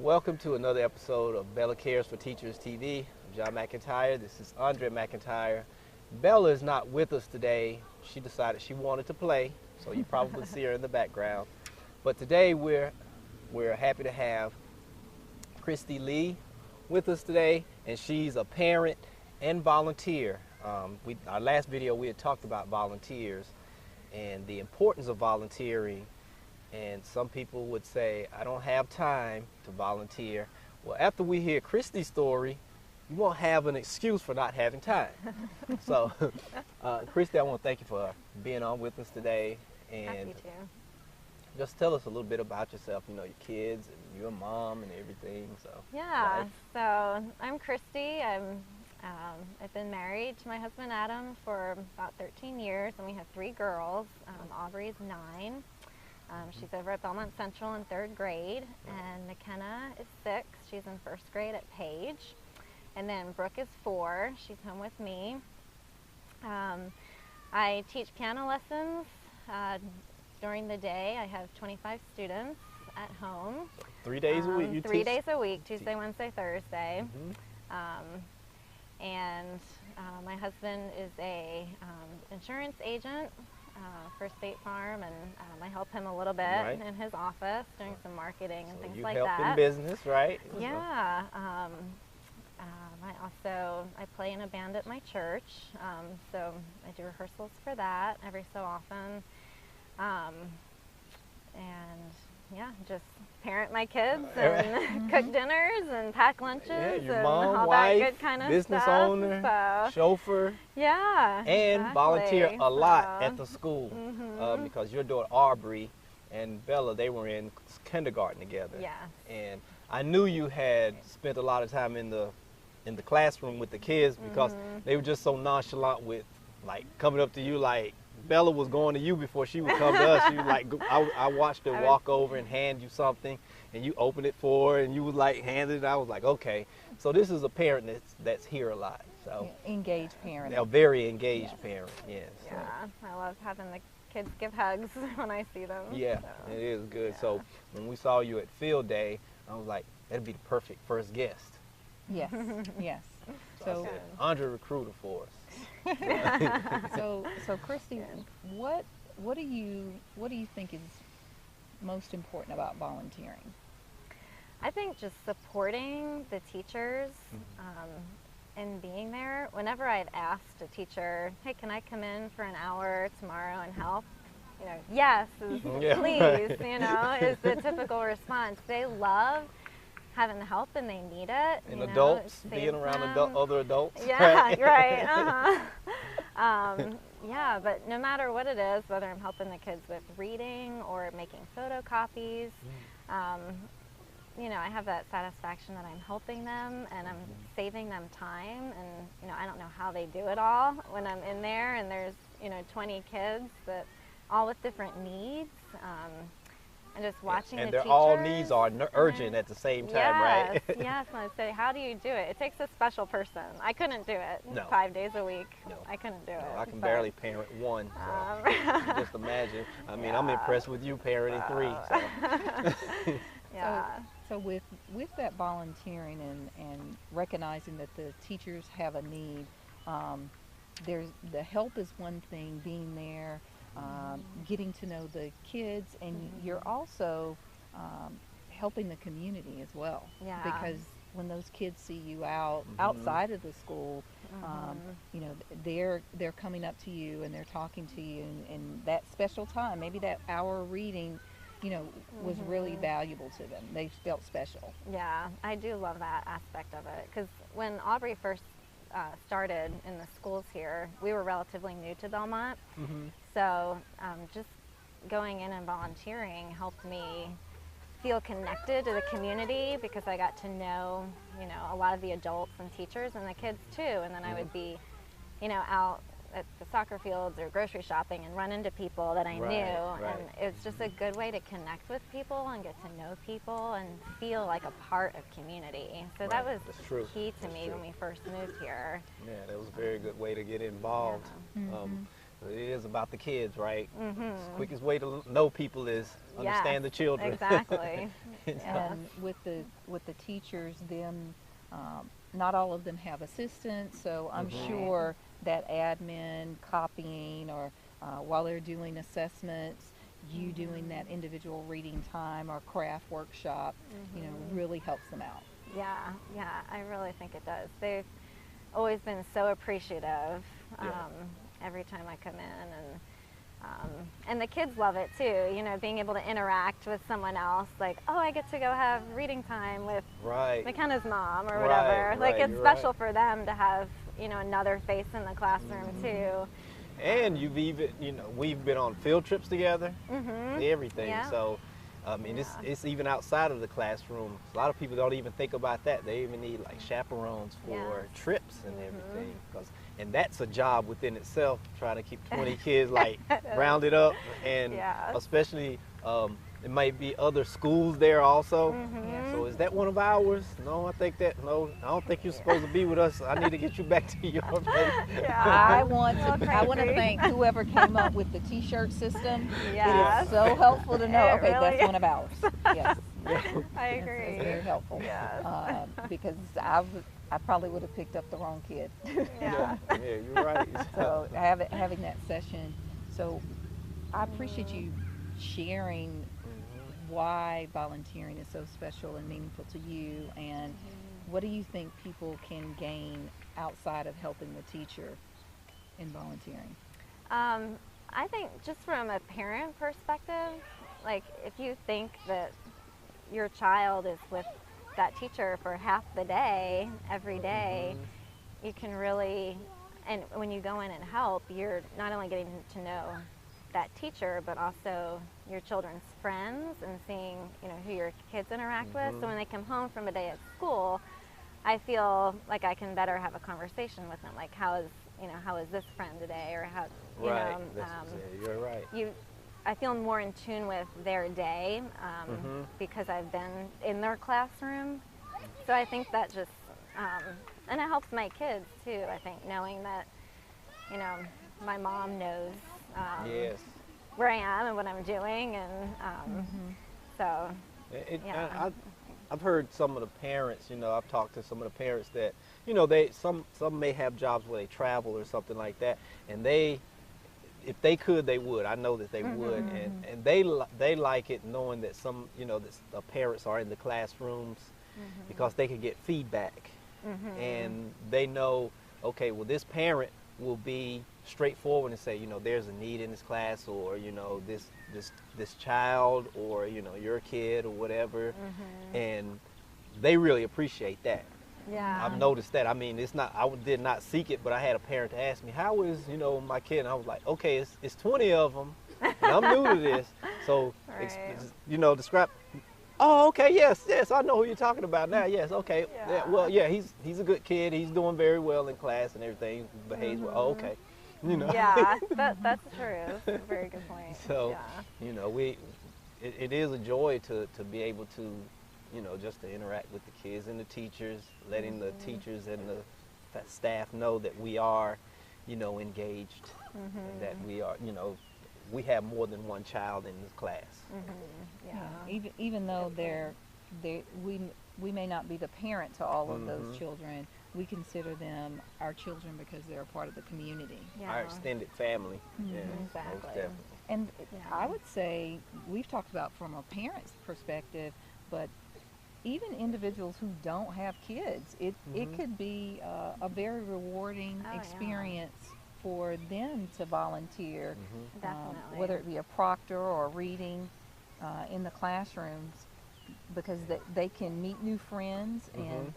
welcome to another episode of Bella Cares for Teachers TV. I'm John McIntyre. This is Andre McIntyre. Bella is not with us today. She decided she wanted to play, so you probably see her in the background. But today we're happy to have Kristi Lee with us today, and she's a parent and volunteer. Our last video we had talked about volunteers and the importance of volunteering. And some people would say, I don't have time to volunteer. Well, after we hear Kristi's story, you won't have an excuse for not having time. So, Kristi, I want to thank you for being on with us today. And happy to. Just tell us a little bit about yourself, you know, your kids and your mom and everything. So Yeah, so I'm Kristi. I've been married to my husband Adam for about 13 years, and we have 3 girls. Aubrey's 9. She's over at Belmont Central in 3rd grade, and McKenna is 6. She's in 1st grade at Page. And then Brooke is 4. She's home with me. I teach piano lessons during the day. I have 25 students at home. 3 days a week you 3 teach? days a week, Tuesday, Wednesday, Thursday. My husband is a insurance agent for State Farm, and I help him a little bit in his office doing some marketing and things like that. You help in business, right? Yeah. I play in a band at my church, so I do rehearsals for that every so often. Just parent my kids and cook dinners and pack lunches your and mom, all wife, that good kind of business stuff. owner, chauffeur. Yeah, and volunteer a lot at the school because your daughter Aubrey and Bella, they were in kindergarten together. Yeah. And I knew you had spent a lot of time in the classroom with the kids because they were just so nonchalant with like coming up to you like Bella was going to you before she would come to us. You like I watched her walk over and hand you something, and you opened it for her, and you was like handed it. I was like, okay, so this is a parent that's here a lot. So engaged parent. A very engaged parent. Yes. Yeah, I love having the kids give hugs when I see them. Yeah, so. It is good. Yeah. So when we saw you at Field Day, I was like, that'd be the perfect first guest. Yes, yes. So I said, Andre recruiter for us. So Kristi, what do you think is most important about volunteering? I think just supporting the teachers and being there. Whenever I've asked a teacher, hey, can I come in for an hour tomorrow and help? You know, yes, please, you know, is the typical response. They love having the help and they need it. And adults, being around other adults. Yeah, right. Yeah, but no matter what it is, whether I'm helping the kids with reading or making photocopies, you know, I have that satisfaction that I'm helping them and I'm saving them time. And, you know, I don't know how they do it all when I'm in there and there's, you know, 20 kids that all with different needs. And just watching and the their teachers. all needs are urgent at the same time, right? Yes, and I say, how do you do it? It takes a special person. I couldn't do it 5 days a week. No. I couldn't do it. I can barely parent one. So just imagine. I mean, I'm impressed with you parenting 3. So. Yeah. So with that volunteering and recognizing that the teachers have a need, there's the help is one thing, being there. Getting to know the kids, and you're also helping the community as well. Yeah. Because when those kids see you outside of the school, you know, they're coming up to you and they're talking to you, and that special time, maybe that hour of reading, you know, was really valuable to them. They felt special. Yeah, I do love that aspect of it, because when Aubrey first started in the schools here, we were relatively new to Belmont. So just going in and volunteering helped me feel connected to the community, because I got to know, you know, a lot of the adults and teachers and the kids too. And then I would be, you know, out at the soccer fields or grocery shopping and run into people that I knew. And it's just a good way to connect with people and get to know people and feel like a part of community. So that was key to me when we first moved here. Yeah, that was a very good way to get involved. It is about the kids, right? Mm-hmm. The quickest way to know people is understand the children. Exactly. Yes. And with the teachers, them not all of them have assistants, so I'm sure that admin, copying, or while they're doing assessments, you doing that individual reading time or craft workshop, really helps them out. Yeah, I really think it does. They've always been so appreciative every time I come in, and the kids love it too. Being able to interact with someone else, like, oh, I get to go have reading time with McKenna's mom or whatever. Like, it's special for them to have another face in the classroom too. And you've even, we've been on field trips together, everything. Yeah. So, I mean, it's even outside of the classroom. A lot of people don't even think about that. They even need like chaperones for trips and everything. And that's a job within itself, trying to keep 20 kids like rounded up. And especially, it might be other schools there also. So is that one of ours? No, I don't think you're supposed to be with us. I need to get you back to your place. I want to thank whoever came up with the T-shirt system. Yes. It is so helpful to know. It Okay, really that's one of ours. Yes. I agree. It's very helpful. Yes. Because I probably would have picked up the wrong kid. Yeah. Yeah, you're right. So having that session. So I appreciate you sharing why volunteering is so special and meaningful to you, and what do you think people can gain outside of helping the teacher in volunteering? I think just from a parent perspective, like if you think that your child is with that teacher for half the day, every day, you can really, and when you go in and help, you're not only getting to know that teacher, but also your children's friends and seeing, who your kids interact with. So when they come home from a day at school, I feel like I can better have a conversation with them, like how is this friend today, or how, you're right. I feel more in tune with their day because I've been in their classroom. So I think that just, and it helps my kids too, I think, knowing that, my mom knows where I am and what I'm doing, and so, I've heard some of the parents, I've talked to some of the parents that, some may have jobs where they travel or something like that, and if they could, they would. I know that they would, and they like it knowing that that the parents are in the classrooms because they can get feedback, and they know, okay, well, this parent will be straightforward and say, there's a need in this class, or this child, or your kid, or whatever, and they really appreciate that. Yeah. I've noticed that. I mean, I did not seek it, but I had a parent to ask me, how is, my kid? And I was like, okay, it's 20 of them, and I'm new to this. So, describe, oh, okay, yes, I know who you're talking about now. Yes, okay. Yeah, well, yeah, he's a good kid. He's doing very well in class and everything. Behaves well. Oh, okay. Yeah, that's true. That's a very good point. So, it is a joy to be able to, just to interact with the kids and the teachers, letting the teachers and the staff know that we are, engaged, and that we are, we have more than one child in this class. Even though we may not be the parent to all of those children, we consider them our children because they're a part of the community. Our extended family. Yes, exactly. most definitely. And I would say, we've talked about from a parent's perspective, but even individuals who don't have kids, it could be a very rewarding experience for them to volunteer, whether it be a proctor or reading in the classrooms, because they can meet new friends, and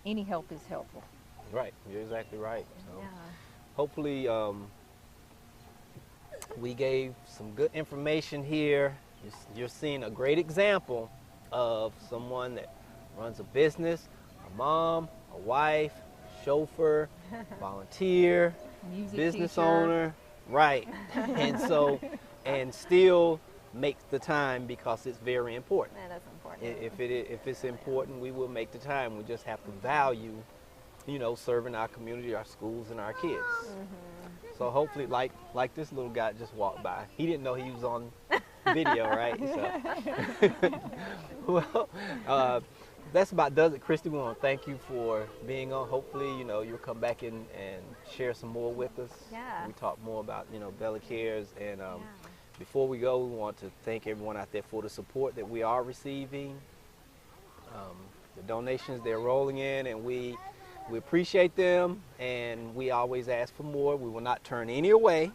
any help is helpful. Right, you're exactly right. So hopefully we gave some good information here. You're seeing a great example of someone that runs a business, a mom, a wife, chauffeur, volunteer, Music business teacher. owner, right. And so, and still makes the time because it's very important. That is important. If it's important, we will make the time. We just have to value, serving our community, our schools, and our kids. So hopefully, like this little guy just walked by. He didn't know he was on video, right? So, well, that's about does it, Kristi. We want to thank you for being on. Hopefully, you'll come back and share some more with us. Yeah. We talk more about, Bella Cares. And before we go, we want to thank everyone out there for the support that we are receiving. The donations, they're rolling in, and we appreciate them, and we always ask for more. We will not turn any away.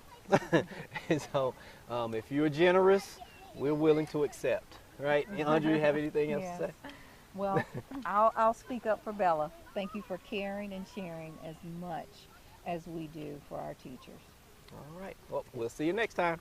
And so if you're generous, we're willing to accept. Right? Andre, you have anything else to say? Well, I'll speak up for Bella. Thank you for caring and sharing as much as we do for our teachers. All right. Well, we'll see you next time.